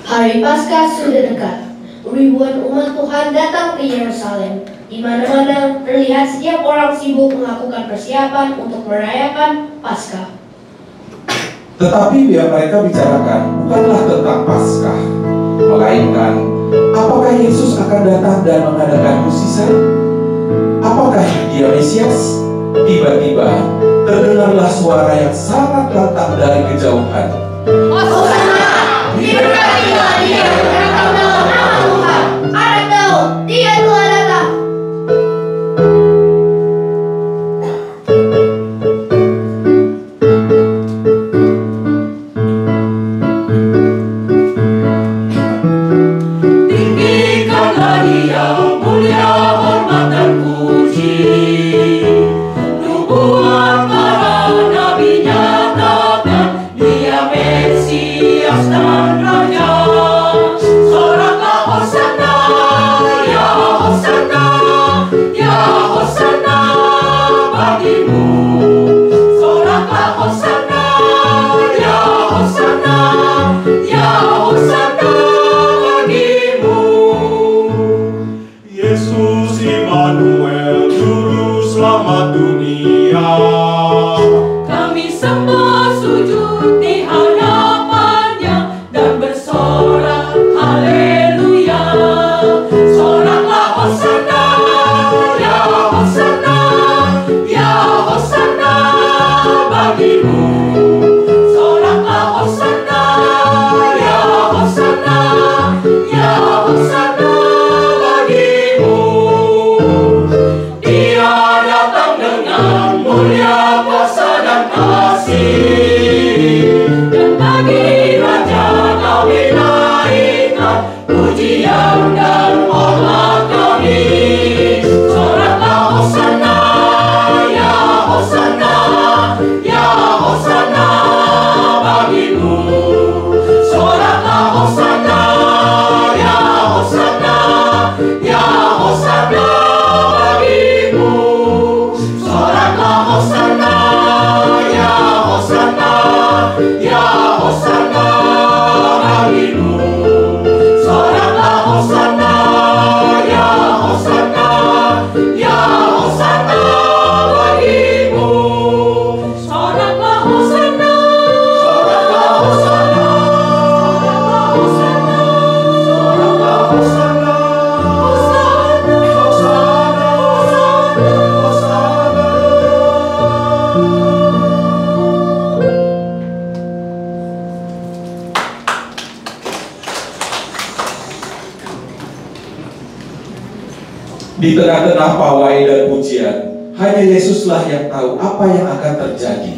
Hari Paskah sudah dekat. Ribuan umat Tuhan datang ke Yerusalem. Di mana-mana terlihat setiap orang sibuk melakukan persiapan untuk merayakan Paskah. Tetapi yang mereka bicarakan bukanlah tentang Paskah, melainkan apakah Yesus akan datang dan mengadakan mukjizat? Apakah Dia Mesias? Tiba-tiba terdengarlah suara yang sangat lantang dari kejauhan. Hosana, diberkatilah Dia yang datang dalam nama Tuhan. Anak Daud, Dia telah datang. Tinggikanlah Dia, mulia hormat dan puji. Nubuat para nabi nyatakan Dia Mesias dan Raja. Soraklah Hosana, ya Hosana, ya Hosana bagimu. Soraklah Hosana, ya Hosana, ya Hosana bagimu. Yesus Immanuel, Juru Selamat dunia. Kami sembah sujud di hadapannya dan bersorak haleluya. Soraklah Hosana, ya Hosana, ya Hosana bagimu. Soraklah Hosana, ya Hosana, ya Hosana bagimu. Dia datang dengan mulia kuasa dan kasih, dan bagi Raja kami naikkan pujian dan hormat kami. Soraklah Hosana, ya Hosana, ya Hosana bagimu. Soraklah Hosana, ya Hosana, ya Hosana bagimu. Soraklah Hosana, ya Hosana, ya Hosana bagimu. Soraklah Hosana, ya Hosana, ya Hosana bagimu. Soraklah Hosana, soraklah Hosana, soraklah Hosana, soraklah Hosana, Hosana, Hosana, Hosana. Di tengah-tengah pawai dan pujian, hanya Yesuslah yang tahu apa yang akan terjadi.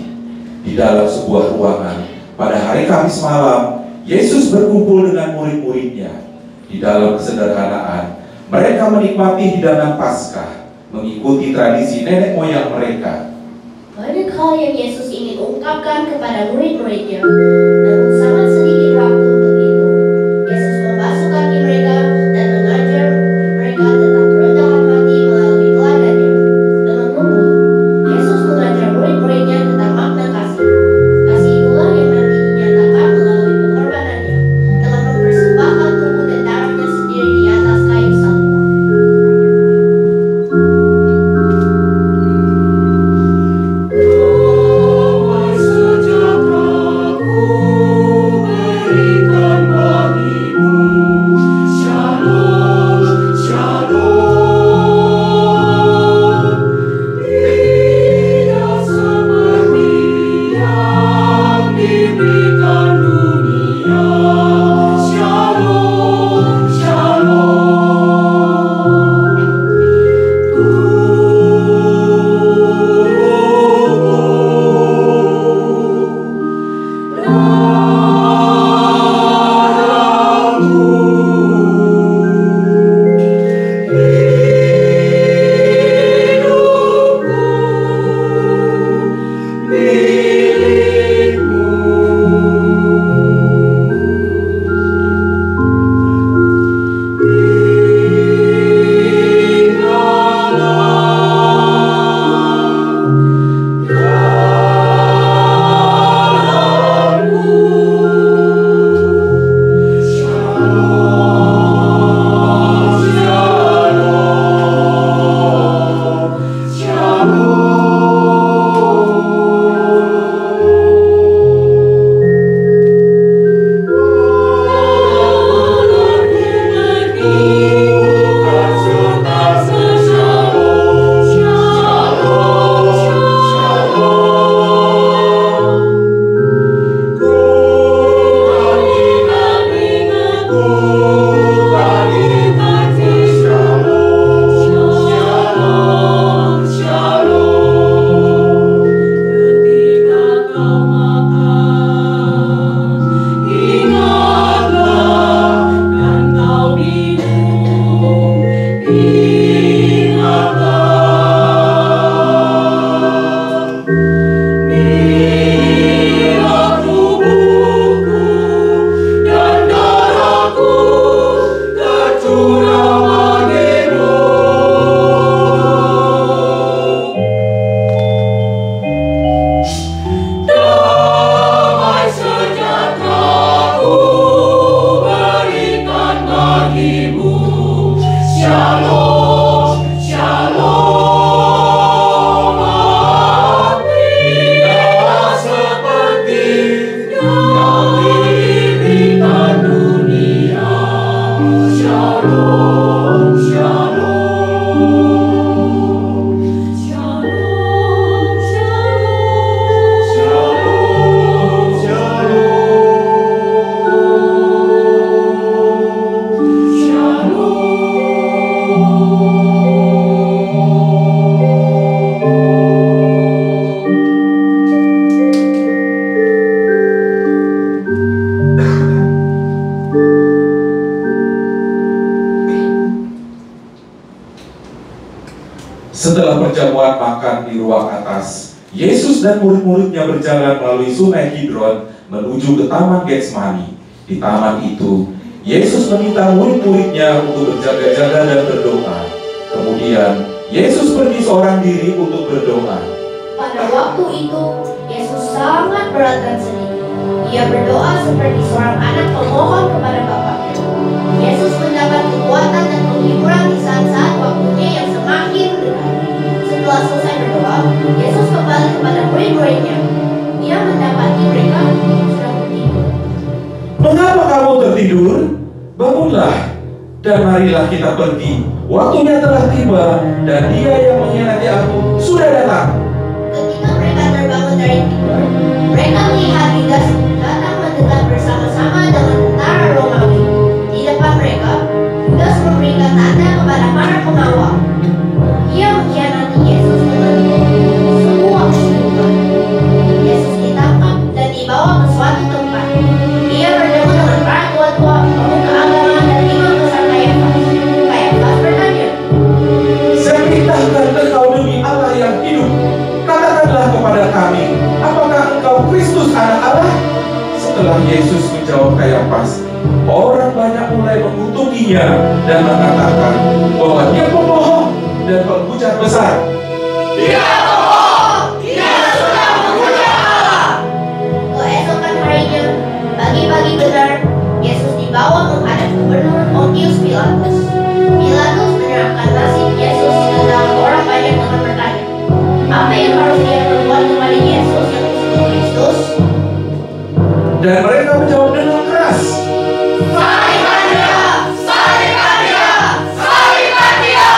Di dalam sebuah ruangan, pada hari Kamis malam, Yesus berkumpul dengan murid-muridnya. Di dalam kesederhanaan, mereka menikmati hidangan Paskah, mengikuti tradisi nenek moyang mereka. Banyak hal yang Yesus ingin ungkapkan kepada murid-muridnya, namun sangat sedikit waktu untuk itu. Yesus membasuh kaki mereka dan mengajar mereka tentang kerendahan hati melalui teladannya. Dengan lembut, Yesus mengajar murid-muridnya tentang makna kasih. Kasih itulah yang nanti dinyatakan melalui pengorbanannya, dengan mempersembahkan tubuh dan darahnya sendiri di atas kayu salib. Damai sejahtera-Ku Setelah perjamuan makan di ruang atas, Yesus dan murid-muridnya berjalan melalui sungai Kidron menuju ke Taman Getsemani. Di taman itu, Yesus meminta murid-muridnya untuk berjaga-jaga dan berdoa. Kemudian, Yesus pergi seorang diri untuk berdoa. Pada waktu itu, Yesus sangat berat dan sedih. Ia berdoa seperti seorang anak pemohon kepada Bapaknya. Yesus mendapat kekuatan dan penghiburan di saat-saat waktunya yang semakin dekat. Setelah selesai berdoa, Yesus kembali kepada murid-muridnya. Ia mendapati mereka sedang tertidur. Mengapa kamu tertidur? Bangunlah, dan marilah kita pergi. Waktunya telah tiba, dan Dia yang mengkhianati aku sudah datang. Ketika mereka terbangun dari tidur, mereka melihat Yudas datang mendekat bersama-sama dengan tentara Romawi. Di depan mereka, Yudas memberikan tanda kepada para pengawal. Ia mengkhianati Yesus dengan semua keseluruhan. Yesus ditangkap dan dibawa ke suatu tempat. Ia bertemu dengan para tua-tua, pemuka agama, dan imam besar Kayafas. Kayafas bertanya, Saya perintahkan engkau demi Allah yang hidup, katakanlah kepada kami, apakah engkau Kristus anak Allah? Setelah Yesus menjawab Kayafas, orang banyak mulai mengutukinya dan mengatakan bahwa dia pembohong dan penghujat besar. Dia bohong! Dia sudah menghujat Allah! keesokan harinya, pagi-pagi benar, Yesus dibawa menghadap Gubernur Pontius Pilatus. Pilatus menyerahkan nasib Yesus ke dalam orang banyak dengan bertanya, apa yang harus dia perbuat kepada Yesus yang disebut Kristus? Dan mereka menjawab dengan keras, Salibkan dia! Salibkan dia! Salibkan dia!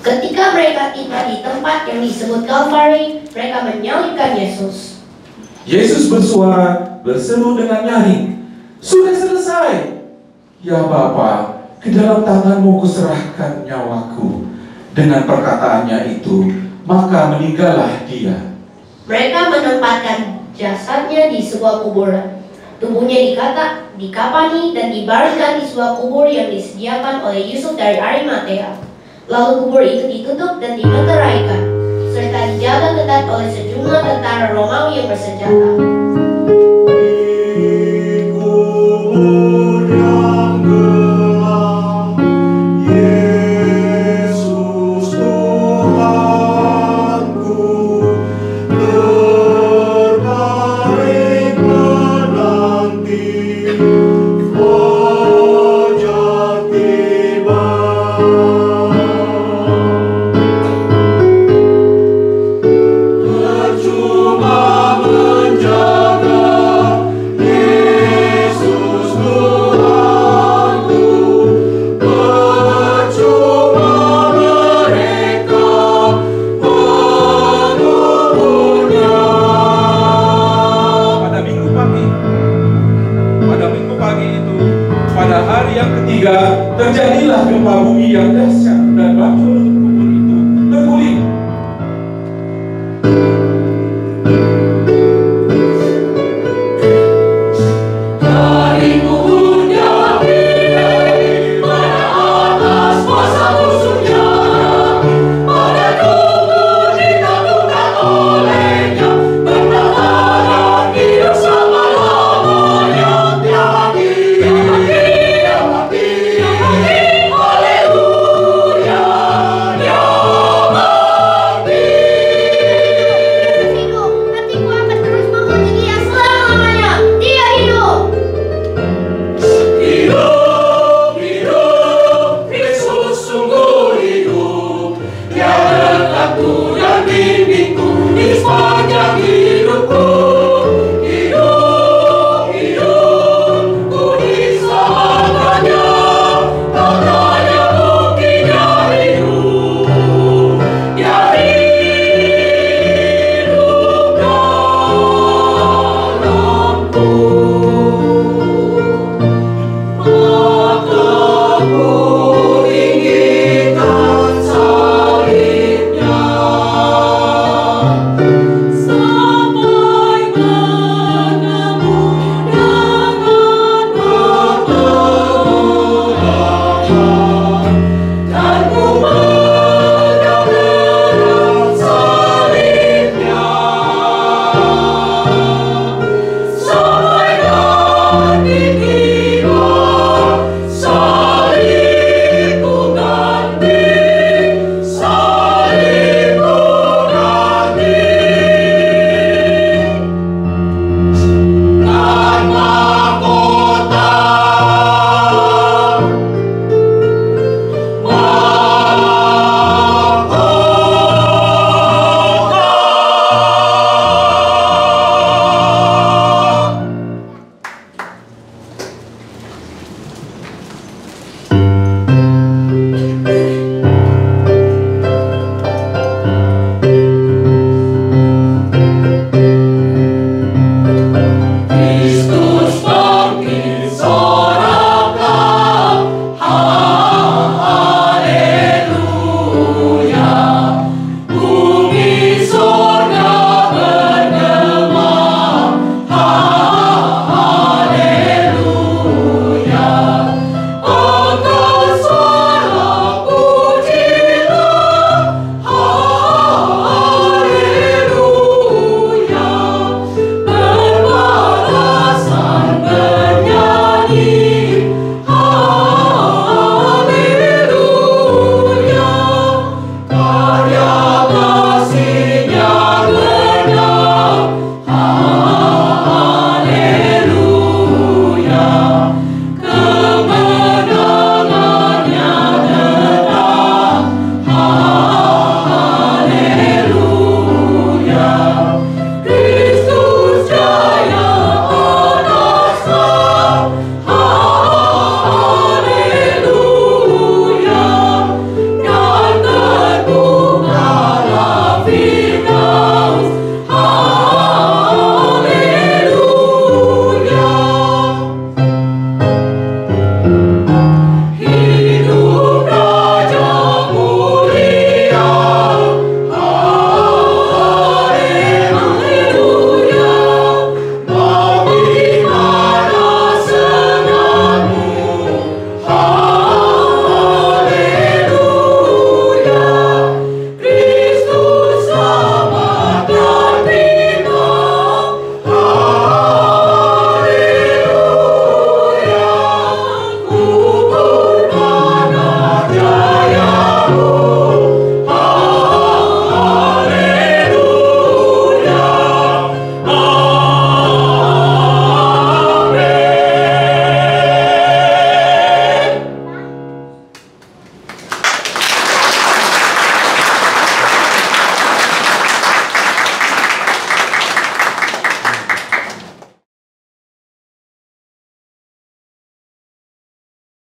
Ketika mereka tiba di tempat yang disebut Kalvari, mereka menyalibkan Yesus. Yesus bersuara, berseru dengan nyaring, "Sudah selesai. Ya Bapa, ke dalam tanganmu kuserahkan nyawaku." Dengan perkataannya itu, maka meninggallah dia. Mereka menempatkan jasadnya di sebuah kuburan. Tubuhnya dikapani dan dibaringkan di sebuah kubur yang disediakan oleh Yusuf dari Arimatea. Lalu kubur itu ditutup dan dimeteraikan, serta dijaga ketat oleh sejumlah tentara Romawi yang bersenjata. Terjadilah gempa bumi yang dahsyat dan batu